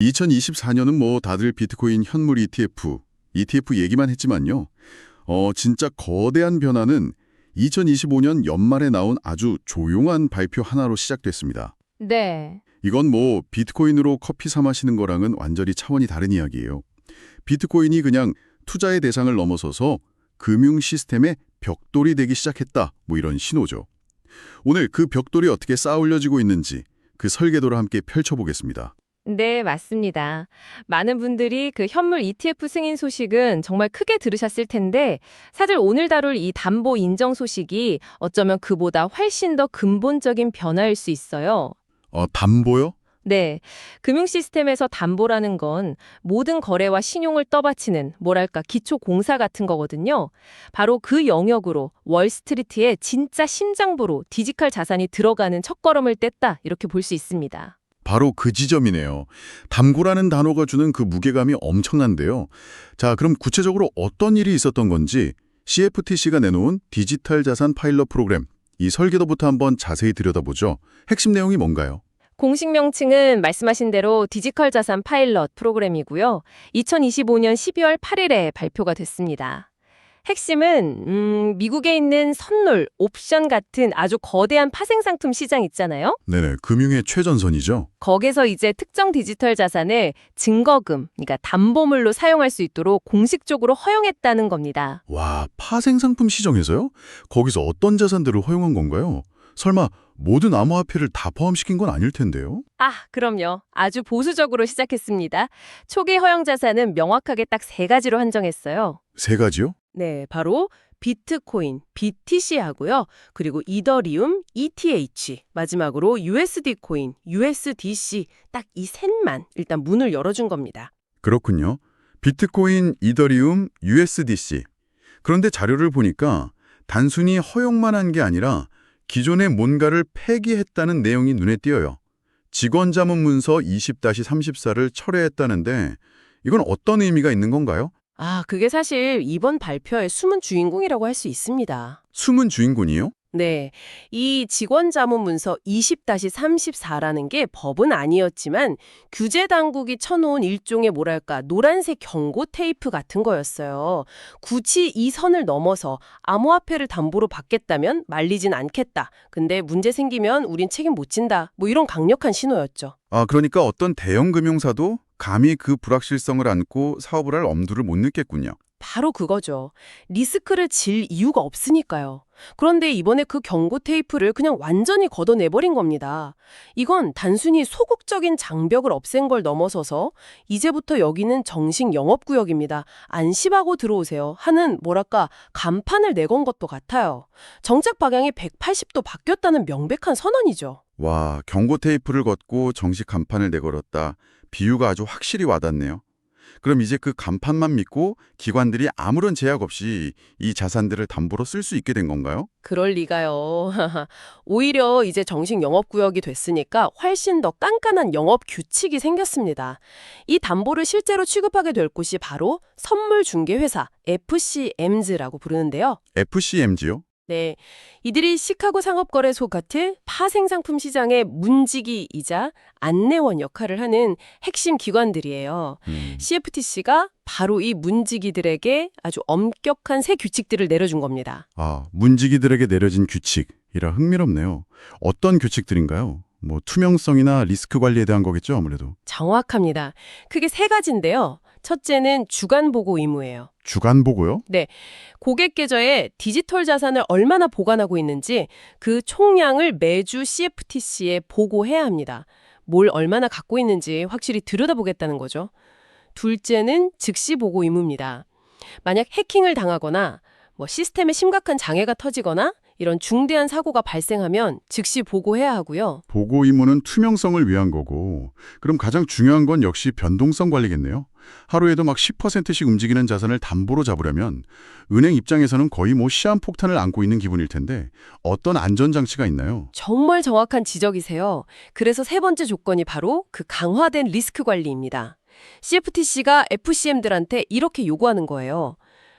2024년은 뭐 다들 비트코인 현물 ETF 얘기만 했지만요. 진짜 거대한 변화는 2025년 연말에 나온 아주 조용한 발표 하나로 시작됐습니다. 네. 이건 뭐 비트코인으로 커피 사 마시는 거랑은 완전히 차원이 다른 이야기예요. 비트코인이 그냥 투자의 대상을 넘어서서 금융 시스템의 벽돌이 되기 시작했다, 뭐 이런 신호죠. 오늘 그 벽돌이 어떻게 쌓아 올려지고 있는지 그 설계도를 함께 펼쳐보겠습니다. 네, 맞습니다. 많은 분들이 그 현물 ETF 승인 소식은 정말 크게 들으셨을 텐데 사실 오늘 다룰 이 담보 인정 소식이 어쩌면 그보다 훨씬 더 근본적인 변화일 수 있어요. 담보요? 네, 금융 시스템에서 담보라는 건 모든 거래와 신용을 떠받치는 뭐랄까 기초 공사 같은 거거든요. 바로 그 영역으로 월스트리트의 진짜 심장부로 디지털 자산이 들어가는 첫걸음을 뗐다 이렇게 볼 수 있습니다. 바로 그 지점이네요. 담보라는 단어가 주는 그 무게감이 엄청난데요. 자, 그럼 구체적으로 어떤 일이 있었던 건지 CFTC가 내놓은 디지털 자산 파일럿 프로그램, 이 설계도부터 한번 자세히 들여다보죠. 핵심 내용이 뭔가요? 공식 명칭은 말씀하신 대로 디지털 자산 파일럿 프로그램이고요. 2025년 12월 8일에 발표가 됐습니다. 핵심은 미국에 있는 선물, 옵션 같은 아주 거대한 파생상품 시장 있잖아요. 네네, 금융의 최전선이죠. 거기서 이제 특정 디지털 자산을 증거금, 그러니까 담보물로 사용할 수 있도록 공식적으로 허용했다는 겁니다. 와, 파생상품 시장에서요? 거기서 어떤 자산들을 허용한 건가요? 설마 모든 암호화폐를 다 포함시킨 건 아닐 텐데요? 아, 그럼요. 아주 보수적으로 시작했습니다. 초기 허용 자산은 명확하게 딱 세 가지로 한정했어요. 세 가지요? 네, 바로 비트코인, BTC하고요. 그리고 이더리움, ETH, 마지막으로 USD 코인, USDC 딱 이 셋만 일단 문을 열어준 겁니다. 그렇군요. 비트코인, 이더리움, USDC. 그런데 자료를 보니까 단순히 허용만 한 게 아니라 기존의 뭔가를 폐기했다는 내용이 눈에 띄어요. 직원 자문 문서 20-34를 철회했다는데 이건 어떤 의미가 있는 건가요? 아, 그게 사실 이번 발표의 숨은 주인공이라고 할 수 있습니다. 숨은 주인공이요? 네, 이 직원 자문 문서 20-34라는 게 법은 아니었지만 규제 당국이 쳐놓은 일종의 뭐랄까 노란색 경고 테이프 같은 거였어요. 굳이 이 선을 넘어서 암호화폐를 담보로 받겠다면 말리진 않겠다. 근데 문제 생기면 우린 책임 못 진다. 뭐 이런 강력한 신호였죠. 그러니까 어떤 대형 금융사도 감히 그 불확실성을 안고 사업을 할 엄두를 못 넣겠군요. 바로 그거죠. 리스크를 질 이유가 없으니까요. 그런데 이번에 그 경고 테이프를 그냥 완전히 걷어내버린 겁니다. 이건 단순히 소극적인 장벽을 없앤 걸 넘어서서 이제부터 여기는 정식 영업구역입니다. 안심하고 들어오세요 하는 뭐랄까 간판을 내건 것도 같아요. 정책 방향이 180도 바뀌었다는 명백한 선언이죠. 와, 경고 테이프를 걷고 정식 간판을 내걸었다. 비유가 아주 확실히 와닿네요. 그럼 이제 그 간판만 믿고 기관들이 아무런 제약 없이 이 자산들을 담보로 쓸 수 있게 된 건가요? 그럴 리가요. 오히려 이제 정식 영업구역이 됐으니까 훨씬 더 깐깐한 영업 규칙이 생겼습니다. 이 담보를 실제로 취급하게 될 곳이 바로 선물중개회사 FCM즈라고 부르는데요. FCMG요? 네, 이들이 시카고 상업거래소 같은 파생상품 시장의 문지기이자 안내원 역할을 하는 핵심 기관들이에요. CFTC가 바로 이 문지기들에게 아주 엄격한 새 규칙들을 내려준 겁니다. 문지기들에게 내려진 규칙이라 흥미롭네요. 어떤 규칙들인가요? 뭐 투명성이나 리스크 관리에 대한 거겠죠, 아무래도. 정확합니다. 크게 세 가지인데요. 첫째는 주간 보고 의무예요. 주간 보고요? 네, 고객 계좌에 디지털 자산을 얼마나 보관하고 있는지 그 총량을 매주 CFTC에 보고해야 합니다. 뭘 얼마나 갖고 있는지 확실히 들여다보겠다는 거죠. 둘째는 즉시 보고 의무입니다. 만약 해킹을 당하거나 시스템에 심각한 장애가 터지거나 이런 중대한 사고가 발생하면 즉시 보고해야 하고요. 보고 의무는 투명성을 위한 거고, 그럼 가장 중요한 건 역시 변동성 관리겠네요. 하루에도 막 10%씩 움직이는 자산을 담보로 잡으려면 은행 입장에서는 거의 시한폭탄을 안고 있는 기분일 텐데 어떤 안전장치가 있나요? 정말 정확한 지적이세요. 그래서 세 번째 조건이 바로 그 강화된 리스크 관리입니다. CFTC가 FCM들한테 이렇게 요구하는 거예요.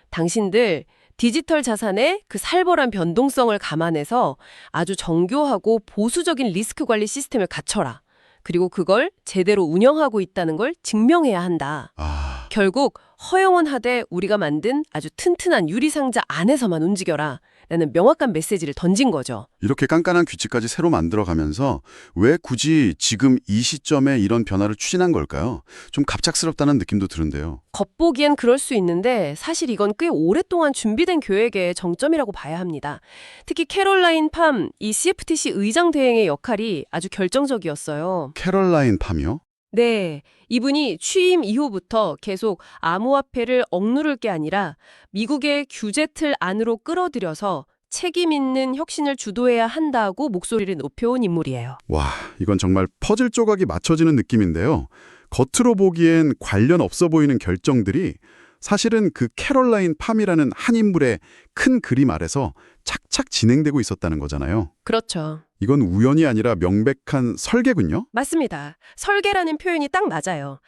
당신들 디지털 자산의 그 살벌한 변동성을 감안해서 아주 정교하고 보수적인 리스크 관리 시스템을 갖춰라. 그리고 그걸 제대로 운영하고 있다는 걸 증명해야 한다. 아, 결국 허용은 하되 우리가 만든 아주 튼튼한 유리상자 안에서만 움직여라 라는 명확한 메시지를 던진 거죠. 이렇게 깐깐한 규칙까지 새로 만들어가면서 왜 굳이 지금 이 시점에 이런 변화를 추진한 걸까요? 좀 갑작스럽다는 느낌도 드는데요. 겉보기엔 그럴 수 있는데 사실 이건 꽤 오랫동안 준비된 계획의 정점이라고 봐야 합니다. 특히 캐롤라인 팜, 이 CFTC 의장 대행의 역할이 아주 결정적이었어요. 캐럴라인 팜이요? 네, 이분이 취임 이후부터 계속 암호화폐를 억누를 게 아니라 미국의 규제 틀 안으로 끌어들여서 책임 있는 혁신을 주도해야 한다고 목소리를 높여온 인물이에요. 와, 이건 정말 퍼즐 조각이 맞춰지는 느낌인데요. 겉으로 보기엔 관련 없어 보이는 결정들이 사실은 그 캐럴라인 팜이라는 한 인물의 큰 그림 아래서 착착 진행되고 있었다는 거잖아요. 그렇죠. 이건 우연이 아니라 명백한 설계군요. 맞습니다. 설계라는 표현이 딱 맞아요.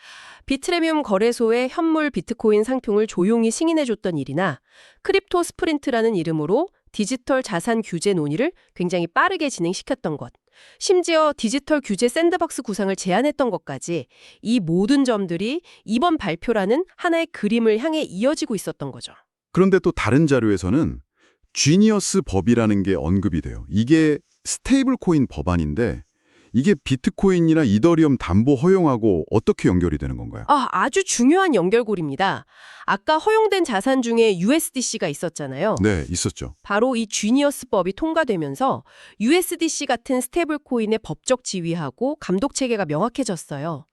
비트레뮴 거래소에 현물 비트코인 상품을 조용히 승인해줬던 일이나 크립토 스프린트라는 이름으로 디지털 자산 규제 논의를 굉장히 빠르게 진행시켰던 것, 심지어 디지털 규제 샌드박스 구상을 제안했던 것까지 이 모든 점들이 이번 발표라는 하나의 그림을 향해 이어지고 있었던 거죠. 그런데 또 다른 자료에서는 지니어스 법이라는 게 언급이 돼요. 이게 스테이블 코인 법안인데 이게 비트코인이나 이더리움 담보 허용하고 어떻게 연결이 되는 건가요? 아주 중요한 연결고리입니다. 아까 허용된 자산 중에 USDC가 있었잖아요. 네, 있었죠. 바로 이 지니어스법이 통과되면서 USDC 같은 스테이블 코인의 법적 지위하고 감독 체계가 명확해졌어요.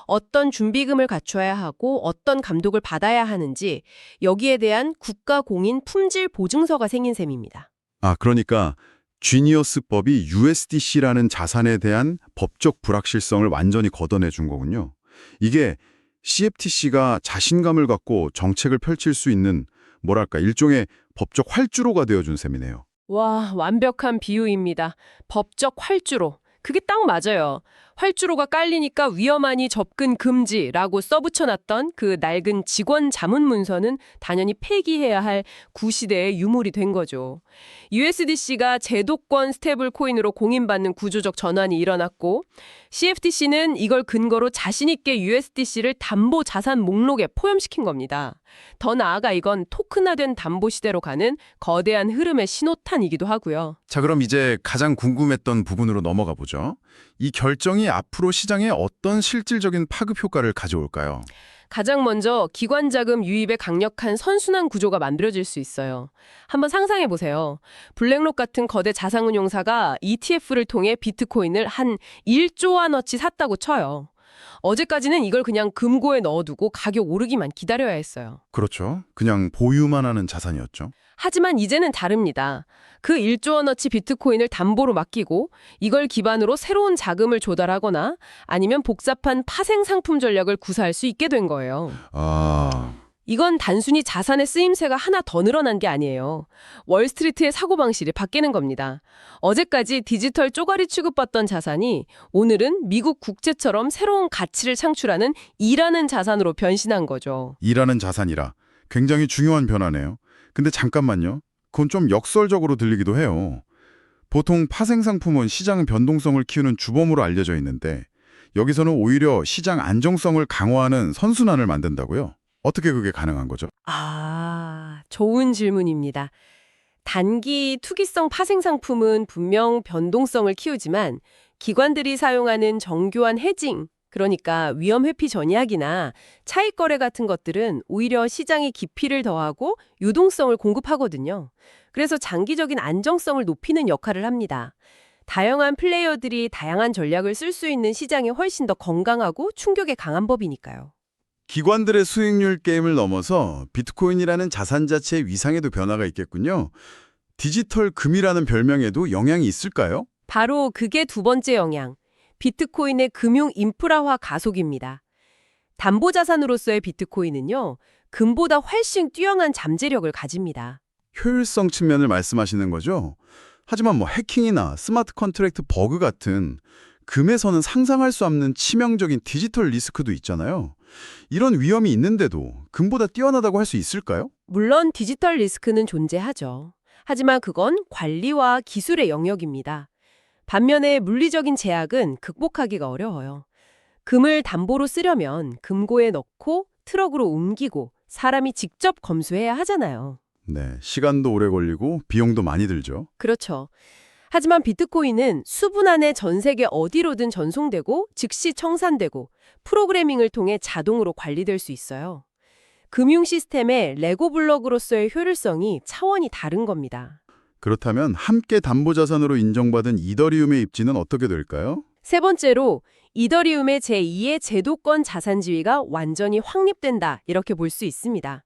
어떤 준비금을 갖춰야 하고 어떤 감독을 받아야 하는지 여기에 대한 국가 공인 품질 보증서가 생긴 셈입니다. 아, 그러니까 지니어스법이 USDC라는 자산에 대한 법적 불확실성을 완전히 걷어내 준 거군요. 이게 CFTC가 자신감을 갖고 정책을 펼칠 수 있는 뭐랄까 일종의 법적 활주로가 되어준 셈이네요. 와, 완벽한 비유입니다. 법적 활주로. 그게 딱 맞아요. 활주로가 깔리니까 위험하니 접근 금지라고 써붙여놨던 그 낡은 직원 자문 문서는 당연히 폐기해야 할 구시대의 유물이 된 거죠. USDC가 제도권 스테이블 코인으로 공인받는 구조적 전환이 일어났고 CFTC는 이걸 근거로 자신 있게 USDC를 담보 자산 목록에 포함시킨 겁니다. 더 나아가 이건 토큰화된 담보 시대로 가는 거대한 흐름의 신호탄이기도 하고요. 자, 그럼 이제 가장 궁금했던 부분으로 넘어가 보죠. 이 결정이 앞으로 시장에 어떤 실질적인 파급 효과를 가져올까요? 가장 먼저 기관 자금 유입에 강력한 선순환 구조가 만들어질 수 있어요. 한번 상상해 보세요. 블랙록 같은 거대 자산운용사가 ETF를 통해 비트코인을 한 1조 원어치 샀다고 쳐요. 어제까지는 이걸 그냥 금고에 넣어두고 가격 오르기만 기다려야 했어요. 그렇죠. 그냥 보유만 하는 자산이었죠. 하지만 이제는 다릅니다. 그 1조 원어치 비트코인을 담보로 맡기고 이걸 기반으로 새로운 자금을 조달하거나 아니면 복잡한 파생 상품 전략을 구사할 수 있게 된 거예요. 아, 이건 단순히 자산의 쓰임새가 하나 더 늘어난 게 아니에요. 월스트리트의 사고방식이 바뀌는 겁니다. 어제까지 디지털 쪼가리 취급받던 자산이 오늘은 미국 국채처럼 새로운 가치를 창출하는 일하는 자산으로 변신한 거죠. 일하는 자산이라 굉장히 중요한 변화네요. 근데 잠깐만요. 그건 좀 역설적으로 들리기도 해요. 보통 파생상품은 시장 변동성을 키우는 주범으로 알려져 있는데 여기서는 오히려 시장 안정성을 강화하는 선순환을 만든다고요? 어떻게 그게 가능한 거죠? 좋은 질문입니다. 단기 투기성 파생상품은 분명 변동성을 키우지만 기관들이 사용하는 정교한 헤징, 그러니까 위험 회피 전략이나 차익 거래 같은 것들은 오히려 시장에 깊이를 더하고 유동성을 공급하거든요. 그래서 장기적인 안정성을 높이는 역할을 합니다. 다양한 플레이어들이 다양한 전략을 쓸 수 있는 시장이 훨씬 더 건강하고 충격에 강한 법이니까요. 기관들의 수익률 게임을 넘어서 비트코인이라는 자산 자체의 위상에도 변화가 있겠군요. 디지털 금이라는 별명에도 영향이 있을까요? 바로 그게 두 번째 영향, 비트코인의 금융 인프라화 가속입니다. 담보자산으로서의 비트코인은요, 금보다 훨씬 뛰어난 잠재력을 가집니다. 효율성 측면을 말씀하시는 거죠? 하지만 해킹이나 스마트 컨트랙트 버그 같은 금에서는 상상할 수 없는 치명적인 디지털 리스크도 있잖아요. 이런 위험이 있는데도 금보다 뛰어나다고 할 수 있을까요? 물론 디지털 리스크는 존재하죠. 하지만 그건 관리와 기술의 영역입니다. 반면에 물리적인 제약은 극복하기가 어려워요. 금을 담보로 쓰려면 금고에 넣고 트럭으로 옮기고 사람이 직접 검수해야 하잖아요. 네, 시간도 오래 걸리고 비용도 많이 들죠. 그렇죠. 하지만 비트코인은 수분 안에 전 세계 어디로든 전송되고 즉시 청산되고 프로그래밍을 통해 자동으로 관리될 수 있어요. 금융 시스템의 레고 블록으로서의 효율성이 차원이 다른 겁니다. 그렇다면 함께 담보자산으로 인정받은 이더리움의 입지는 어떻게 될까요? 세 번째로 이더리움의 제2의 제도권 자산 지위가 완전히 확립된다 이렇게 볼 수 있습니다.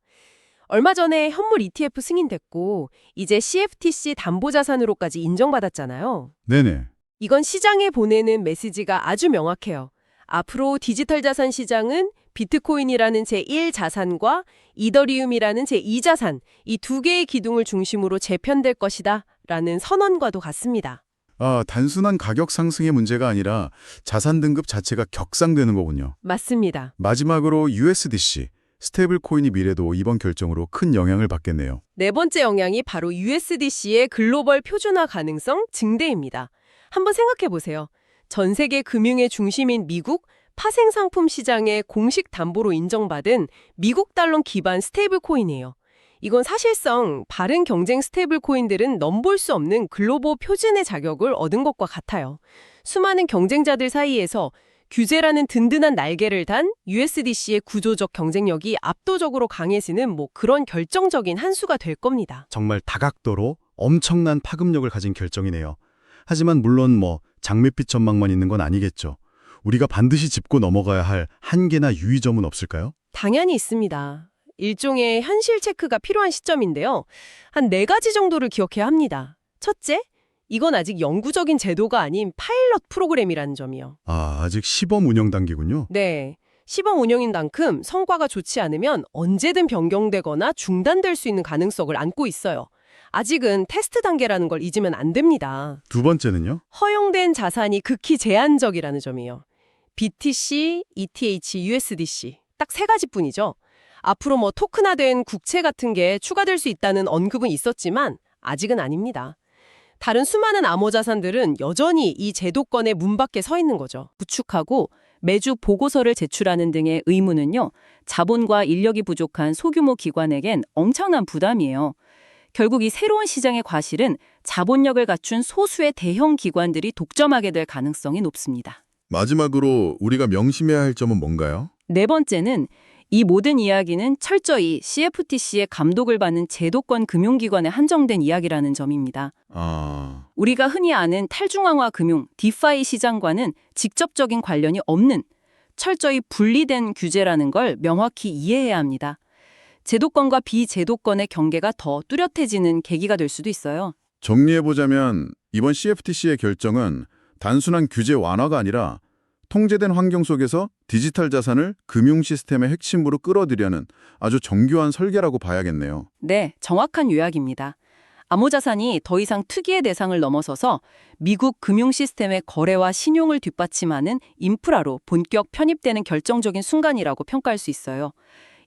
얼마 전에 현물 ETF 승인됐고 이제 CFTC 담보자산으로까지 인정받았잖아요. 네네. 이건 시장에 보내는 메시지가 아주 명확해요. 앞으로 디지털 자산 시장은 비트코인이라는 제1자산과 이더리움이라는 제2자산, 이 두 개의 기둥을 중심으로 재편될 것이다 라는 선언과도 같습니다. 단순한 가격 상승의 문제가 아니라 자산 등급 자체가 격상되는 거군요. 맞습니다. 마지막으로 USDC, 스테이블 코인의 미래도 이번 결정으로 큰 영향을 받겠네요. 네 번째 영향이 바로 USDC의 글로벌 표준화 가능성 증대입니다. 한번 생각해 보세요. 전 세계 금융의 중심인 미국 파생 상품 시장의 공식 담보로 인정받은 미국 달러 기반 스테이블 코인이에요. 이건 사실상 바른 경쟁 스테이블 코인들은 넘볼 수 없는 글로벌 표준의 자격을 얻은 것과 같아요. 수많은 경쟁자들 사이에서 규제라는 든든한 날개를 단 USDC의 구조적 경쟁력이 압도적으로 강해지는 그런 결정적인 한 수가 될 겁니다. 정말 다각도로 엄청난 파급력을 가진 결정이네요. 하지만 물론 장밋빛 전망만 있는 건 아니겠죠. 우리가 반드시 짚고 넘어가야 할 한계나 유의점은 없을까요? 당연히 있습니다. 일종의 현실 체크가 필요한 시점인데요. 한 4가지 정도를 기억해야 합니다. 첫째, 이건 아직 영구적인 제도가 아닌 파일럿 프로그램이라는 점이요. 아직 시범 운영 단계군요. 네. 시범 운영인 만큼 성과가 좋지 않으면 언제든 변경되거나 중단될 수 있는 가능성을 안고 있어요. 아직은 테스트 단계라는 걸 잊으면 안 됩니다. 두 번째는요? 허용된 자산이 극히 제한적이라는 점이요. BTC, ETH, USDC 딱 3가지뿐이죠. 앞으로 토큰화된 국채 같은 게 추가될 수 있다는 언급은 있었지만 아직은 아닙니다. 다른 수많은 암호자산들은 여전히 이 제도권의 문 밖에 서 있는 거죠. 구축하고 매주 보고서를 제출하는 등의 의무는요, 자본과 인력이 부족한 소규모 기관에겐 엄청난 부담이에요. 결국 이 새로운 시장의 과실은 자본력을 갖춘 소수의 대형 기관들이 독점하게 될 가능성이 높습니다. 마지막으로 우리가 명심해야 할 점은 뭔가요? 네 번째는 이 모든 이야기는 철저히 CFTC의 감독을 받는 제도권 금융기관에 한정된 이야기라는 점입니다. 우리가 흔히 아는 탈중앙화 금융, 디파이 시장과는 직접적인 관련이 없는 철저히 분리된 규제라는 걸 명확히 이해해야 합니다. 제도권과 비제도권의 경계가 더 뚜렷해지는 계기가 될 수도 있어요. 정리해보자면 이번 CFTC의 결정은 단순한 규제 완화가 아니라 통제된 환경 속에서 디지털 자산을 금융 시스템의 핵심으로 끌어들이려는 아주 정교한 설계라고 봐야겠네요. 네, 정확한 요약입니다. 암호자산이 더 이상 특이의 대상을 넘어서서 미국 금융 시스템의 거래와 신용을 뒷받침하는 인프라로 본격 편입되는 결정적인 순간이라고 평가할 수 있어요.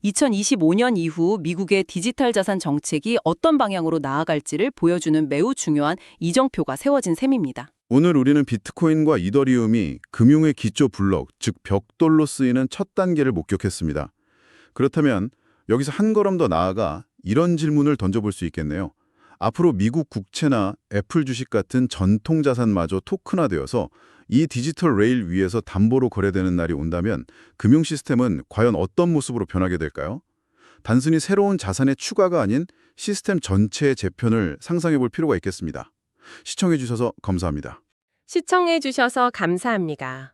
2025년 이후 미국의 디지털 자산 정책이 어떤 방향으로 나아갈지를 보여주는 매우 중요한 이정표가 세워진 셈입니다. 오늘 우리는 비트코인과 이더리움이 금융의 기초 블록, 즉 벽돌로 쓰이는 첫 단계를 목격했습니다. 그렇다면 여기서 한 걸음 더 나아가 이런 질문을 던져볼 수 있겠네요. 앞으로 미국 국채나 애플 주식 같은 전통 자산마저 토큰화되어서 이 디지털 레일 위에서 담보로 거래되는 날이 온다면 금융 시스템은 과연 어떤 모습으로 변하게 될까요? 단순히 새로운 자산의 추가가 아닌 시스템 전체의 재편을 상상해 볼 필요가 있겠습니다. 시청해 주셔서 감사합니다. 시청해 주셔서 감사합니다.